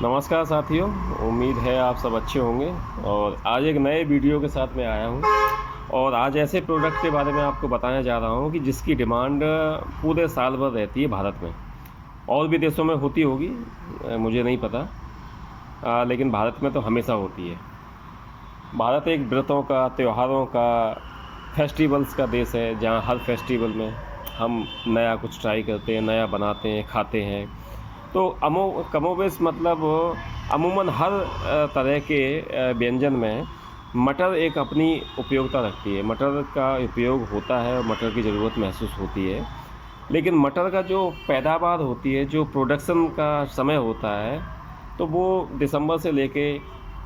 नमस्कार साथियों। उम्मीद है आप सब अच्छे होंगे। और आज एक नए वीडियो के साथ मैं आया हूँ और आज ऐसे प्रोडक्ट के बारे में आपको बताने जा रहा हूँ कि जिसकी डिमांड पूरे साल भर रहती है भारत में। और भी देशों में होती होगी, मुझे नहीं पता, लेकिन भारत में तो हमेशा होती है। भारत एक व्रतों का, त्योहारों का, फेस्टिवल्स का देश है, जहाँ हर फेस्टिवल में हम नया कुछ ट्राई करते हैं, नया बनाते हैं, खाते हैं। तो कमोबेश मतलब अमूमन हर तरह के व्यंजन में मटर एक अपनी उपयोगिता रखती है। मटर का उपयोग होता है और मटर की ज़रूरत महसूस होती है। लेकिन मटर का जो पैदावार होती है, जो प्रोडक्शन का समय होता है, तो वो दिसंबर से लेके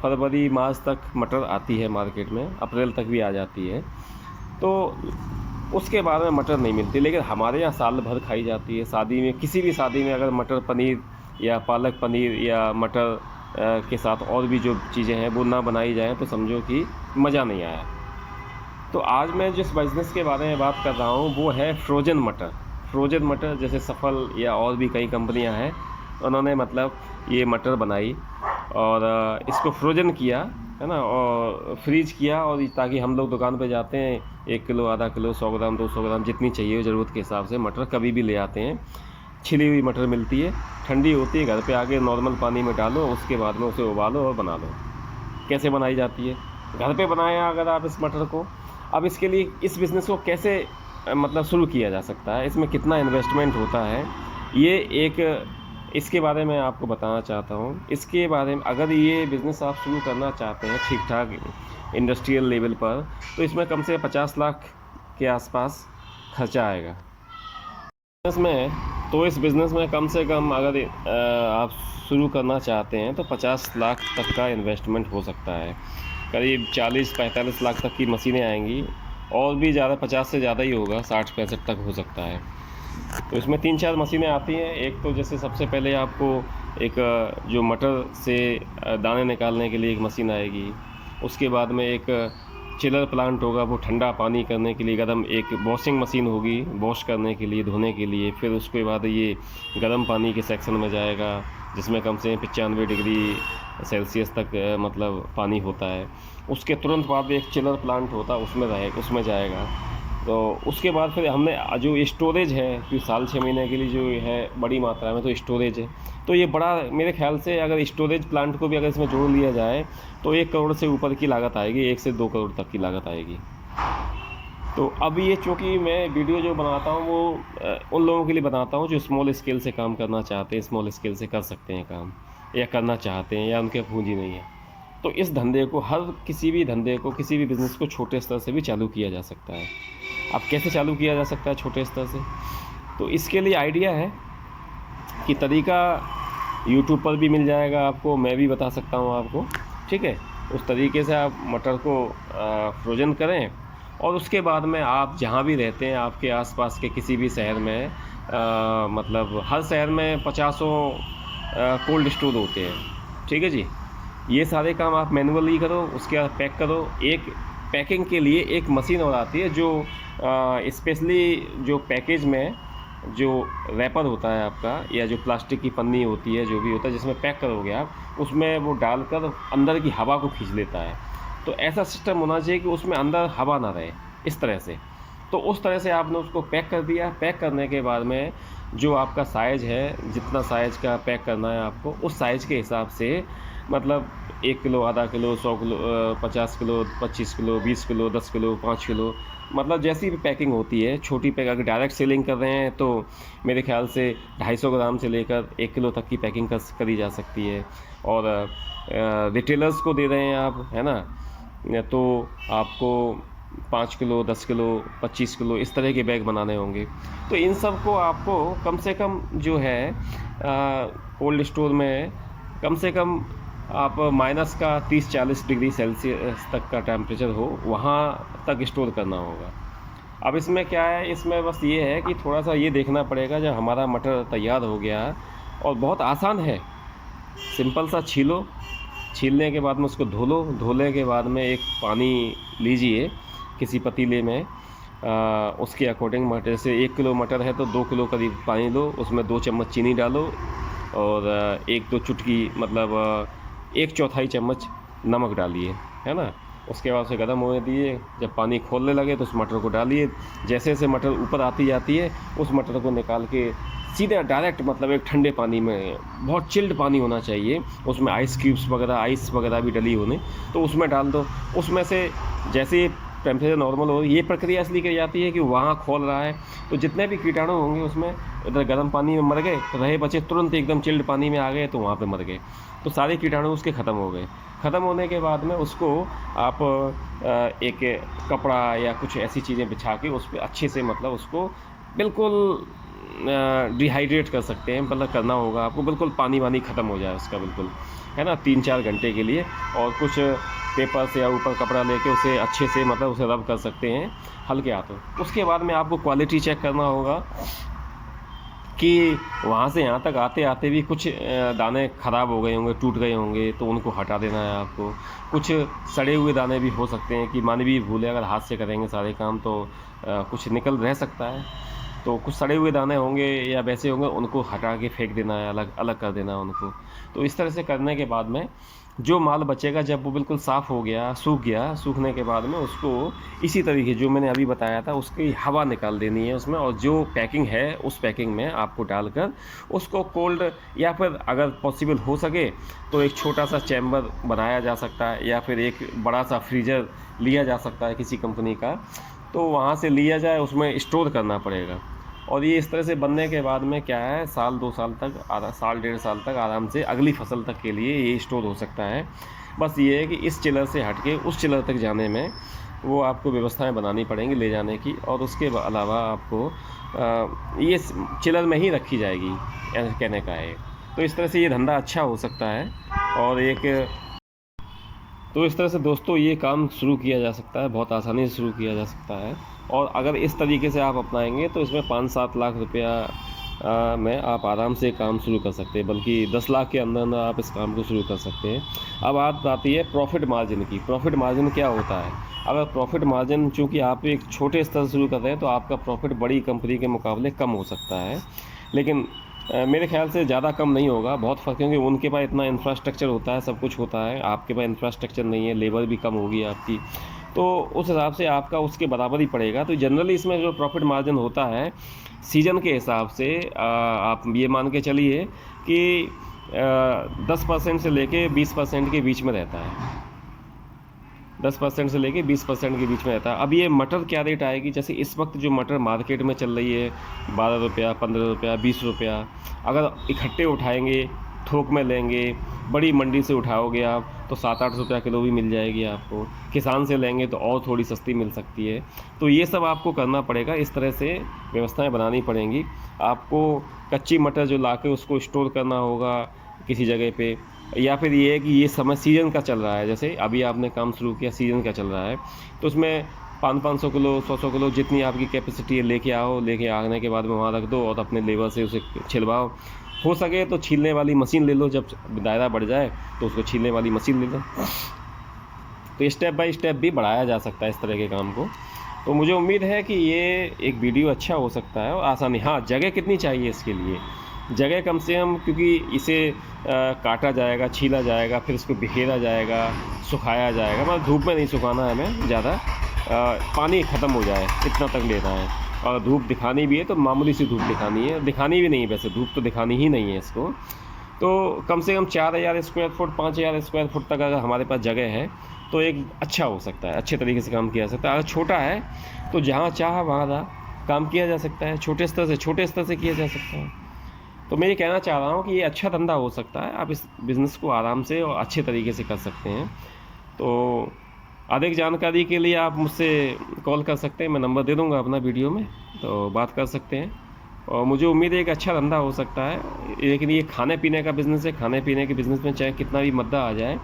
फरवरी मार्च तक मटर आती है मार्केट में, अप्रैल तक भी आ जाती है। तो उसके बाद में मटर नहीं मिलती। लेकिन हमारे यहाँ साल भर खाई जाती है। शादी में, किसी भी शादी में अगर मटर पनीर या पालक पनीर या मटर के साथ और भी जो चीज़ें हैं वो ना बनाई जाएँ तो समझो कि मज़ा नहीं आया। तो आज मैं जिस बिज़नेस के बारे में बात कर रहा हूँ वो है फ्रोज़न मटर। फ्रोज़न मटर जैसे सफल या और भी कई कंपनियाँ हैं, उन्होंने मतलब ये मटर बनाई और इसको फ्रोज़न किया, है ना, और फ्रीज किया। और ताकि हम लोग दुकान पे जाते हैं, 1 किलो, आधा किलो, 100 ग्राम, 200 ग्राम, जितनी चाहिए ज़रूरत के हिसाब से मटर कभी भी ले आते हैं। छिली हुई मटर मिलती है, ठंडी होती है, घर पे आके नॉर्मल पानी में डालो, उसके बाद में उसे उबालो और बना लो। कैसे बनाई जाती है, घर पे बनाया अगर आप इस मटर को। अब इसके लिए इस बिज़नेस को कैसे मतलब शुरू किया जा सकता है, इसमें कितना इन्वेस्टमेंट होता है, ये एक इसके बारे में आपको बताना चाहता हूँ। इसके बारे में अगर ये बिज़नेस आप शुरू करना चाहते हैं ठीक ठाक इंडस्ट्रियल लेवल पर, तो इसमें कम से 50 लाख के आसपास खर्चा आएगा इस बिज़नेस में कम से कम अगर आप शुरू करना चाहते हैं तो 50 लाख तक का इन्वेस्टमेंट हो सकता है। करीब 40-45 लाख तक की मशीनें आएंगी, और भी ज़्यादा 50 से ज़्यादा ही होगा, 60-65 तक हो सकता है। तो इसमें 3-4 मशीनें आती हैं। एक तो जैसे सबसे पहले आपको एक जो मटर से दाने निकालने के लिए एक मशीन आएगी। उसके बाद में एक चिलर प्लांट होगा, वो ठंडा पानी करने के लिए। गर्म एक वॉशिंग मशीन होगी, वॉश करने के लिए, धोने के लिए। फिर उसके बाद ये गर्म पानी के सेक्शन में जाएगा, जिसमें कम से 95 डिग्री सेल्सियस तक मतलब पानी होता है। उसके तुरंत बाद एक चिलर प्लांट होता है, उसमें जाएगा। तो उसके बाद फिर हमने जो स्टोरेज है, कि साल 6 महीने के लिए जो है बड़ी मात्रा में तो स्टोरेज है। तो ये बड़ा, मेरे ख्याल से अगर स्टोरेज प्लांट को भी अगर इसमें जोड़ लिया जाए तो 1 करोड़ से ऊपर की लागत आएगी, 1 से 2 करोड़ तक की लागत आएगी। तो अब ये चूँकि मैं वीडियो जो बनाता हूँ वो उन लोगों के लिए बनाता हूँ जो स्मॉल स्केल से काम करना चाहते हैं, स्मॉल स्केल से कर सकते हैं काम, या करना चाहते हैं, या उनके पूंजी नहीं है। तो इस धंधे को, किसी भी धंधे को, किसी भी बिज़नेस को छोटे स्तर से भी चालू किया जा सकता है। अब कैसे चालू किया जा सकता है छोटे स्तर से, तो इसके लिए आइडिया है कि तरीका यूट्यूब पर भी मिल जाएगा आपको, मैं भी बता सकता हूँ आपको, ठीक है। उस तरीके से आप मटर को फ्रोजन करें, और उसके बाद में आप जहाँ भी रहते हैं, आपके आसपास के किसी भी शहर में, मतलब हर शहर में 50 कोल्ड स्टोर होते हैं, ठीक है जी। ये सारे काम आप मैनुअली करो, उसके बाद पैक करो। एक पैकिंग के लिए एक मशीन और आती है जो स्पेशली जो पैकेज में जो रैपर होता है आपका, या जो प्लास्टिक की पन्नी होती है, जो भी होता है जिसमें पैक करोगे आप, उसमें वो डालकर अंदर की हवा को खींच लेता है। तो ऐसा सिस्टम होना चाहिए कि उसमें अंदर हवा ना रहे, इस तरह से। तो उस तरह से आपने उसको पैक कर दिया। पैक करने के बाद में जो आपका साइज़ है, जितना साइज़ का पैक करना है आपको, उस साइज़ के हिसाब से मतलब 1 किलो, आधा kilo, 100 kilo, 50 kilo, 25 kilo, 20 kilo, 10 kilo, 5 kilo, मतलब जैसी भी पैकिंग होती है। छोटी पैक अगर डायरेक्ट सेलिंग कर रहे हैं तो मेरे ख्याल से 250 ग्राम से लेकर 1 किलो तक की पैकिंग करी जा सकती है। और रिटेलर्स को दे रहे हैं आप, है ना, तो आपको 5 किलो, 10 किलो, 25 किलो इस तरह के बैग बनाने होंगे। तो इन सब को आपको कम से कम जो है कोल्ड स्टोर में कम से कम आप माइनस का 30-40 डिग्री सेल्सियस तक का टेम्परेचर हो, वहाँ तक स्टोर करना होगा। अब इसमें क्या है, इसमें बस ये है कि थोड़ा सा ये देखना पड़ेगा, जब हमारा मटर तैयार हो गया, और बहुत आसान है, सिंपल सा छीलो। छीलने के बाद में उसको धो लो। धोने के बाद में एक पानी लीजिए किसी पतीले में, उसके अकॉर्डिंग मटर, जैसे 1 किलो मटर है तो 2 किलो करीब पानी लो, उसमें 2 चम्मच चीनी डालो, और 1-2 चुटकी मतलब 1/4 चम्मच नमक डालिए, है ना। उसके बाद उसे गर्म होने दिए। जब पानी खोलने लगे तो उस मटर को डालिए। जैसे जैसे मटर ऊपर आती जाती है, उस मटर को निकाल के सीधे डायरेक्ट मतलब एक ठंडे पानी में, बहुत चिल्ड पानी होना चाहिए, उसमें आइस क्यूब्स वगैरह, आइस वगैरह भी डली होने, तो उसमें डाल दो। उसमें से जैसे ही टेम्परेचर नॉर्मल हो, ये प्रक्रिया इसलिए की जाती है कि वहाँ खोल रहा है तो जितने भी कीटाणु होंगे उसमें, इधर गर्म पानी में मर गए, रहे बचे तुरंत एकदम चिल्ड पानी में आ गए तो वहाँ पे मर गए, तो सारे कीटाणु उसके ख़त्म हो गए। ख़त्म होने के बाद में उसको आप एक कपड़ा या कुछ ऐसी चीज़ें बिछा के उस पर अच्छे से मतलब उसको बिल्कुल डिहाइड्रेट कर सकते हैं, मतलब करना होगा आपको, बिल्कुल पानी वानी ख़त्म हो जाए उसका बिल्कुल, है ना, 3-4 घंटे के लिए। और कुछ पेपर से या ऊपर कपड़ा लेके उसे अच्छे से मतलब उसे रब कर सकते हैं हल्के हाथों। उसके बाद में आपको क्वालिटी चेक करना होगा कि वहाँ से यहाँ तक आते आते भी कुछ दाने ख़राब हो गए होंगे, टूट गए होंगे, तो उनको हटा देना है आपको। कुछ सड़े हुए दाने भी हो सकते हैं कि मानवीय भूल है, अगर हाथ से करेंगे सारे काम तो कुछ निकल रह सकता है, तो कुछ सड़े हुए दाने होंगे या वैसे होंगे, उनको हटा के फेंक देना है, अलग अलग कर देना है उनको। तो इस तरह से करने के बाद में जो माल बचेगा, जब वो बिल्कुल साफ़ हो गया, सूख गया, सूखने के बाद में उसको इसी तरीके जो मैंने अभी बताया था उसकी हवा निकाल देनी है उसमें, और जो पैकिंग है उस पैकिंग में आपको डालकर उसको कोल्ड, या फिर अगर पॉसिबल हो सके तो एक छोटा सा चैम्बर बनाया जा सकता है, या फिर एक बड़ा सा फ्रीज़र लिया जा सकता है किसी कंपनी का, तो वहाँ से लिया जाए, उसमें स्टोर करना पड़ेगा। और ये इस तरह से बनने के बाद में क्या है, 1-2 साल तक, साल 1.5 साल तक आराम से अगली फसल तक के लिए ये स्टोर हो सकता है। बस ये है कि इस चिलर से हट के उस चिलर तक जाने में वो आपको व्यवस्थाएं बनानी पड़ेंगी ले जाने की, और उसके अलावा आपको ये चिलर में ही रखी जाएगी, कहने का है। तो इस तरह से ये धंधा अच्छा हो सकता है। और एक तो इस तरह से दोस्तों ये काम शुरू किया जा सकता है, बहुत आसानी से शुरू किया जा सकता है। और अगर इस तरीके से आप अपनाएंगे तो इसमें 5-7 लाख रुपया में आप आराम से काम शुरू कर सकते हैं, बल्कि 10 लाख के अंदर अंदर आप इस काम को शुरू कर सकते हैं। अब बात आती है प्रॉफिट मार्जिन की। प्रॉफिट मार्जिन क्या होता है? अगर प्रॉफिट मार्जिन, चूँकि आप एक छोटे स्तर से शुरू कर रहे हैं तो आपका प्रॉफिट बड़ी कंपनी के मुकाबले कम हो सकता है, लेकिन मेरे ख़्याल से ज़्यादा कम नहीं होगा, बहुत फ़र्क, क्योंकि उनके पास इतना इंफ्रास्ट्रक्चर होता है, सब कुछ होता है, आपके पास इंफ्रास्ट्रक्चर नहीं है, लेबर भी कम होगी आपकी, तो उस हिसाब से आपका उसके बराबर ही पड़ेगा। तो जनरली इसमें जो प्रॉफिट मार्जिन होता है सीज़न के हिसाब से, आप ये मान के चलिए कि 10% से लेके 20% के बीच में रहता है, 10% से लेके 20% के बीच में रहता है। अब ये मटर क्या रेट आएगी, जैसे इस वक्त जो मटर मार्केट में चल रही है 12 रुपया, 15 रुपया, 20 रुपया, अगर इकट्ठे उठाएंगे, थोक में लेंगे, बड़ी मंडी से उठाओगे आप तो 7-8 रुपया किलो भी मिल जाएगी आपको, किसान से लेंगे तो और थोड़ी सस्ती मिल सकती है। तो ये सब आपको करना पड़ेगा, इस तरह से व्यवस्थाएं बनानी पड़ेंगी आपको। कच्ची मटर जो लाके उसको स्टोर करना होगा किसी जगह पे, या फिर ये है कि ये समय सीज़न का चल रहा है, जैसे अभी आपने काम शुरू किया, सीज़न का चल रहा है, तो उसमें 500-500 किलो, 100-100 किलो जितनी आपकी कैपेसिटी है लेके आओ, लेके आने के बाद में वहाँ रख दो और अपने लेबर से उसे छिलवाओ। हो सके तो छीलने वाली मशीन ले लो, जब दायरा बढ़ जाए तो उसको छीलने वाली मशीन ले लो। तो स्टेप बाय स्टेप भी बढ़ाया जा सकता है इस तरह के काम को। तो मुझे उम्मीद है कि ये एक वीडियो अच्छा हो सकता है और आसानी। हाँ, जगह कितनी चाहिए इसके लिए? जगह कम से कम, क्योंकि इसे काटा जाएगा, छीला जाएगा, फिर इसको बिखेरा जाएगा, सुखाया जाएगा, मतलब धूप में नहीं सुखाना है हमें ज़्यादा, पानी ख़त्म हो जाए इतना तक लेना है। और धूप दिखानी भी है तो मामूली सी धूप दिखानी है, दिखानी भी नहीं है, वैसे धूप तो दिखानी ही नहीं है इसको। तो कम से कम 4000 स्क्वायर फुट, 5000 स्क्वायर फुट तक अगर हमारे पास जगह है तो एक अच्छा हो सकता है, अच्छे तरीके से काम किया जा सकता है। अगर छोटा है तो जहाँ चाह वहाँ काम किया जा सकता है, छोटे स्तर से किया जा सकता है। तो मैं ये कहना चाह रहा हूँ कि ये अच्छा धंधा हो सकता है, आप इस बिज़नेस को आराम से और अच्छे तरीके से कर सकते हैं। तो अधिक जानकारी के लिए आप मुझसे कॉल कर सकते हैं, मैं नंबर दे दूँगा अपना वीडियो में, तो बात कर सकते हैं। और मुझे उम्मीद है एक अच्छा धंधा हो सकता है, लेकिन ये खाने पीने का बिज़नेस है, खाने पीने के बिज़नेस में चाहे कितना भी मद्दा आ जाए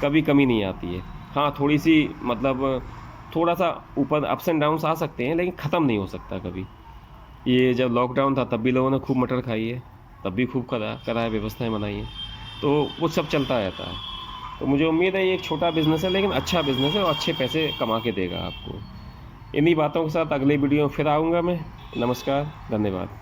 कभी कमी नहीं आती है। हाँ, थोड़ी सी मतलब थोड़ा सा ऊपर अप्स एंड डाउन्स आ सकते हैं, लेकिन ख़त्म नहीं हो सकता कभी। ये जब लॉकडाउन था तब भी लोगों ने खूब मटर खाई है, तब भी खूब कराया, व्यवस्थाएं बनाई हैं, तो वो सब चलता रहता है। तो मुझे उम्मीद है ये एक छोटा बिज़नेस है, लेकिन अच्छा बिज़नेस है और अच्छे पैसे कमा के देगा आपको। इन्हीं बातों के साथ अगले वीडियो में फिर आऊँगा मैं। नमस्कार, धन्यवाद।